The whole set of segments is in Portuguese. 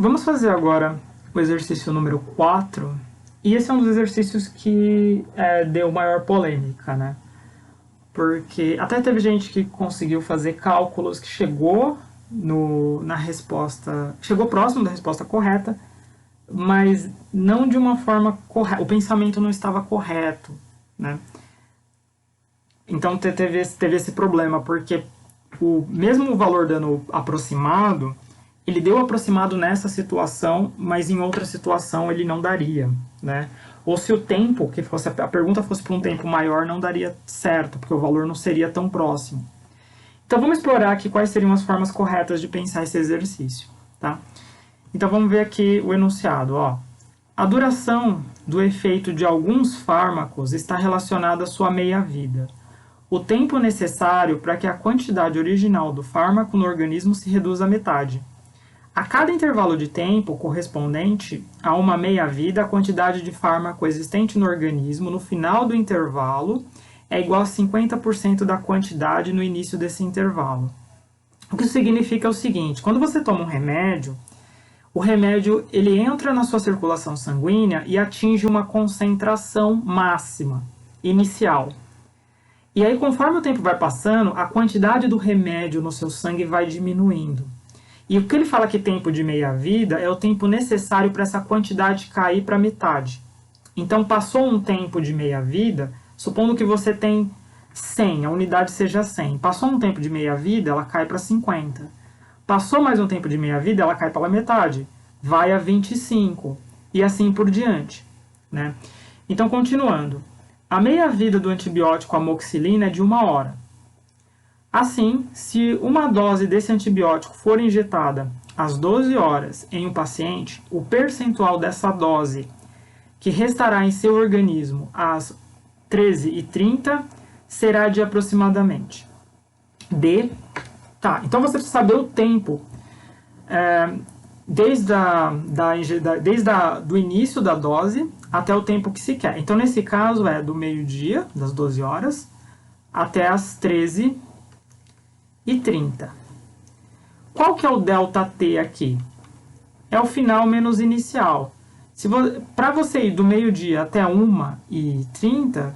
Vamos fazer agora o exercício número 4. E esse é um dos exercícios que deu maior polêmica, né? Porque até teve gente que conseguiu fazer cálculos que chegou na resposta, chegou próximo da resposta correta, mas não de uma forma correta, o pensamento não estava correto, né? Então teve esse problema, porque mesmo o valor dando aproximado, ele deu aproximado nessa situação, mas em outra situação ele não daria, né? Ou se o tempo, que fosse a pergunta fosse para um tempo maior, não daria certo, porque o valor não seria tão próximo. Então vamos explorar aqui quais seriam as formas corretas de pensar esse exercício, tá? Então vamos ver aqui o enunciado, ó. A duração do efeito de alguns fármacos está relacionada à sua meia-vida. O tempo necessário para que a quantidade original do fármaco no organismo se reduza à metade. A cada intervalo de tempo correspondente a uma meia-vida, a quantidade de fármaco existente no organismo no final do intervalo é igual a 50% da quantidade no início desse intervalo. O que isso significa é o seguinte: quando você toma um remédio, o remédio ele entra na sua circulação sanguínea e atinge uma concentração máxima, inicial. E aí, conforme o tempo vai passando, a quantidade do remédio no seu sangue vai diminuindo. E o que ele fala que tempo de meia-vida é o tempo necessário para essa quantidade cair para metade. Então, passou um tempo de meia-vida, supondo que você tem 100, a unidade seja 100. Passou um tempo de meia-vida, ela cai para 50. Passou mais um tempo de meia-vida, ela cai pela metade. Vai a 25. E assim por diante, né? Então, continuando. A meia-vida do antibiótico amoxicilina é de 1 hora. Assim, se uma dose desse antibiótico for injetada às 12 horas em um paciente, o percentual dessa dose que restará em seu organismo às 13h30 será de aproximadamente então você precisa saber o tempo desde do início da dose até o tempo que se quer. Então, nesse caso, é do meio-dia, das 12 horas, até as 13h30. Qual que é o ΔT aqui? É o final menos inicial. Para você ir do meio-dia até 1h30,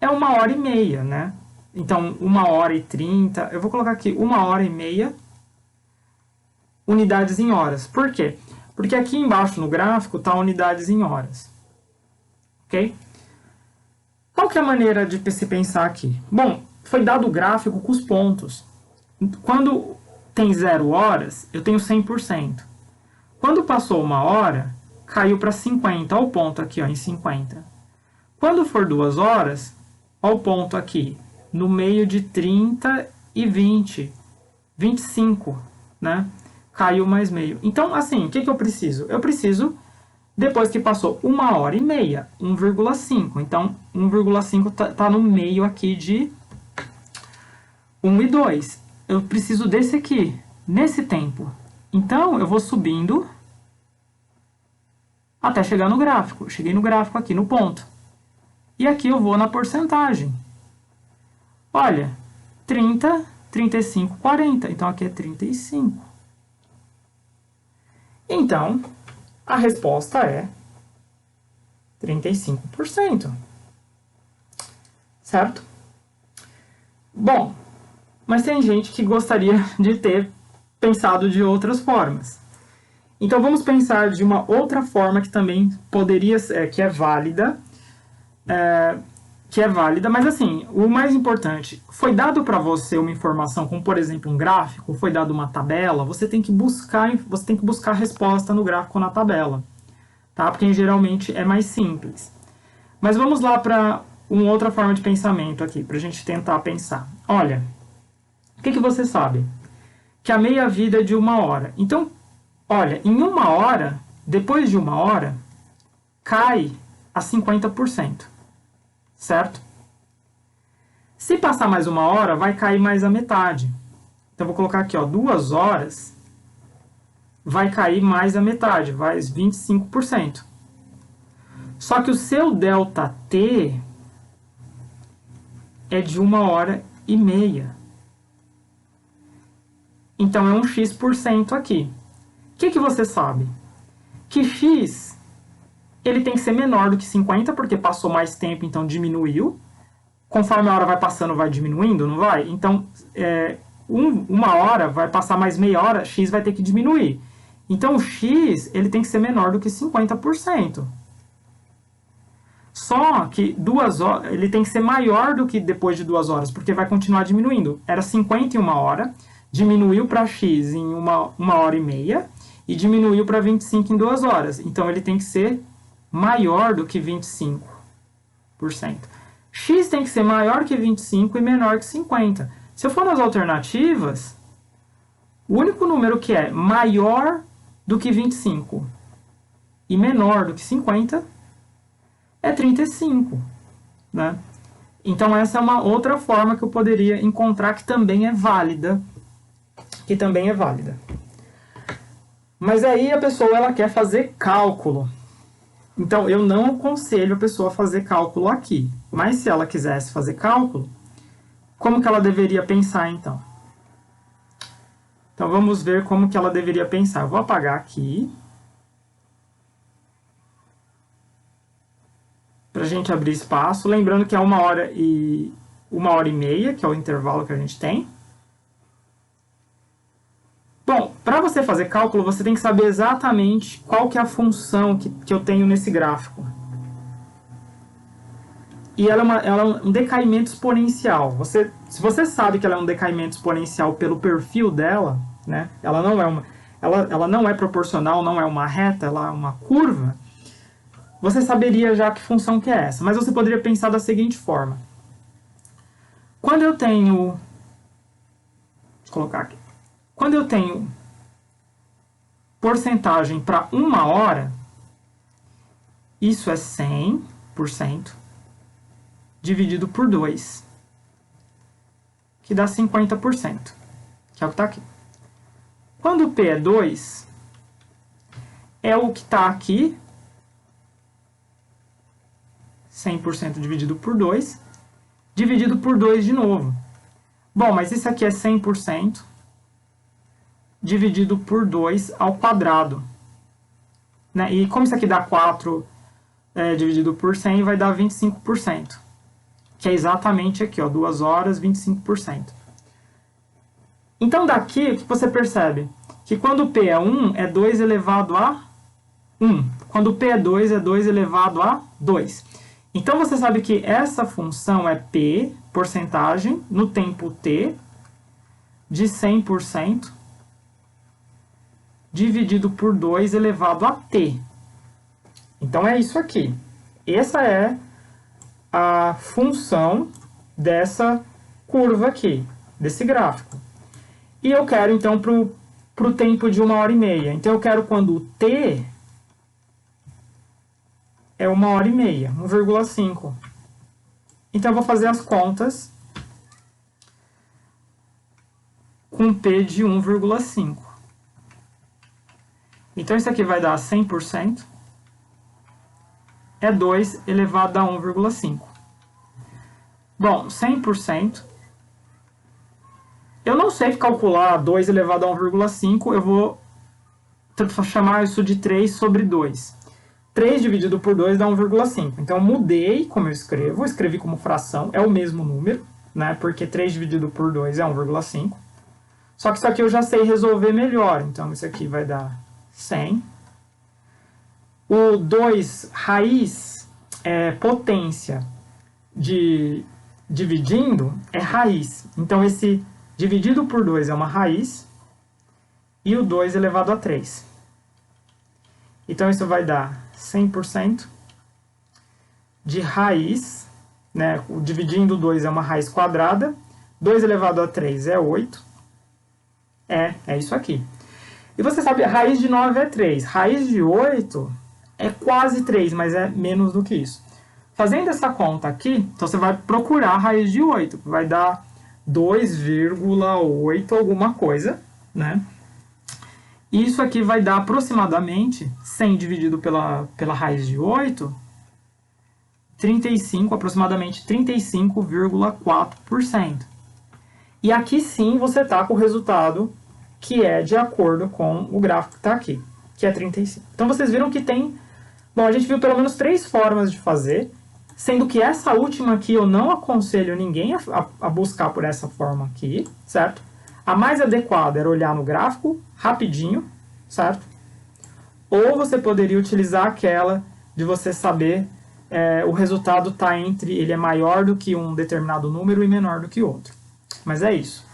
é 1h30, né? Então, 1h30, eu vou colocar aqui 1h30 unidades em horas. Por quê? Porque aqui embaixo no gráfico está unidades em horas. Ok? Qual que é a maneira de se pensar aqui? Bom, foi dado o gráfico com os pontos. Quando tem 0 horas, eu tenho 100%. Quando passou 1 hora, caiu para 50. Olha o ponto aqui, ó, em 50. Quando for 2 horas, olha o ponto aqui, no meio de 30 e 20. 25, né? Caiu mais meio. Então, assim, o que eu preciso? Eu preciso, depois que passou 1h30, 1,5. Então, 1,5 tá no meio aqui de 1 e 2. Eu preciso desse aqui, nesse tempo. Então, eu vou subindo até chegar no gráfico. Cheguei no gráfico aqui, no ponto. E aqui eu vou na porcentagem. Olha, 30, 35, 40. Então, aqui é 35. Então, a resposta é 35%. Certo? Bom, mas tem gente que gostaria de ter pensado de outras formas. Então, vamos pensar de uma outra forma que também poderia ser, que é válida, mas assim, o mais importante, foi dado para você uma informação, como por exemplo um gráfico, foi dado uma tabela, você tem que buscar a resposta no gráfico ou na tabela, tá? Porque geralmente é mais simples. Mas vamos lá para uma outra forma de pensamento aqui, para a gente tentar pensar. Olha, o que você sabe? Que a meia-vida é de 1 hora. Então, olha, em 1 hora, depois de 1 hora, cai a 50%. Certo? Se passar mais 1 hora, vai cair mais a metade. Então, vou colocar aqui, ó, 2 horas, vai cair mais a metade, vai 25%. Só que o seu ΔT é de 1h30. Então, é um X% aqui. que você sabe? Que x ele tem que ser menor do que 50, porque passou mais tempo, então diminuiu. Conforme a hora vai passando, vai diminuindo, não vai? Então, uma hora vai passar mais meia hora, x vai ter que diminuir. Então, o x ele tem que ser menor do que 50%. Só que 2 horas, ele tem que ser maior do que depois de 2 horas, porque vai continuar diminuindo. Era 50 em 1 hora, diminuiu para x em uma hora e meia, e diminuiu para 25 em 2 horas. Então, ele tem que ser maior do que 25%. X tem que ser maior que 25 e menor que 50. Se eu for nas alternativas, o único número que é maior do que 25 e menor do que 50 é 35. Né? Então, essa é uma outra forma que eu poderia encontrar que também é válida. Mas aí a pessoa ela quer fazer cálculo. Então, eu não aconselho a pessoa a fazer cálculo aqui. Mas se ela quisesse fazer cálculo, como que ela deveria pensar, então? Então, vamos ver como que ela deveria pensar. Eu vou apagar aqui. Para a gente abrir espaço. Lembrando que é 1 hora e meia, que é o intervalo que a gente tem. Bom, para você fazer cálculo, você tem que saber exatamente qual que é a função que eu tenho nesse gráfico. E ela é um decaimento exponencial. Se você sabe que ela é um decaimento exponencial pelo perfil dela, né, ela não é proporcional, não é uma reta, ela é uma curva, você saberia já que função que é essa. Mas você poderia pensar da seguinte forma. Quando eu tenho... Deixa eu colocar aqui. Quando eu tenho porcentagem para 1 hora, isso é 100% dividido por 2, que dá 50%, que é o que está aqui. Quando o P é 2, é o que está aqui, 100% dividido por 2, dividido por 2 de novo. Bom, mas isso aqui é 100% dividido por 2 ao quadrado. Né? E como isso aqui dá 4 dividido por 100, vai dar 25%. Que é exatamente aqui, ó, 2 horas, 25%. Então, daqui, o que você percebe? Que quando P é 1, é 2 elevado a 1. Quando P é 2, é 2 elevado a 2. Então, você sabe que essa função é P, porcentagem, no tempo T, de 100%, dividido por 2 elevado a T. Então, é isso aqui. Essa é a função dessa curva aqui, desse gráfico. E eu quero, então, para o tempo de 1 hora e meia. Então, eu quero quando o T é 1 hora e meia, 1,5. Então, eu vou fazer as contas com P de 1,5. Então, isso aqui vai dar 100%. É 2 elevado a 1,5. Bom, 100%. Eu não sei calcular 2 elevado a 1,5. Eu vou chamar isso de 3 sobre 2. 3 dividido por 2 dá 1,5. Então, eu mudei como eu escrevo. Eu escrevi como fração. É o mesmo número, né? Porque 3 dividido por 2 é 1,5. Só que isso aqui eu já sei resolver melhor. Então, isso aqui vai dar 100. O 2 raiz é potência de dividindo é raiz. Então, esse dividido por 2 é uma raiz e o 2 elevado a 3. Então, isso vai dar 100% de raiz, né? O dividindo 2 é uma raiz quadrada. 2 elevado a 3 é 8. É isso aqui. E você sabe, a raiz de 9 é 3. Raiz de 8... é quase 3, mas é menos do que isso. Fazendo essa conta aqui, então você vai procurar a raiz de 8, que vai dar 2,8 alguma coisa, né? E isso aqui vai dar aproximadamente, 100 dividido pela raiz de 8, 35, aproximadamente 35,4%. E aqui sim você está com o resultado que é de acordo com o gráfico que está aqui, que é 35. Então vocês viram que tem... Bom, a gente viu pelo menos 3 formas de fazer, sendo que essa última aqui eu não aconselho ninguém a buscar por essa forma aqui, certo? A mais adequada era olhar no gráfico, rapidinho, certo? Ou você poderia utilizar aquela de você saber o resultado está entre, ele é maior do que um determinado número e menor do que outro. Mas é isso.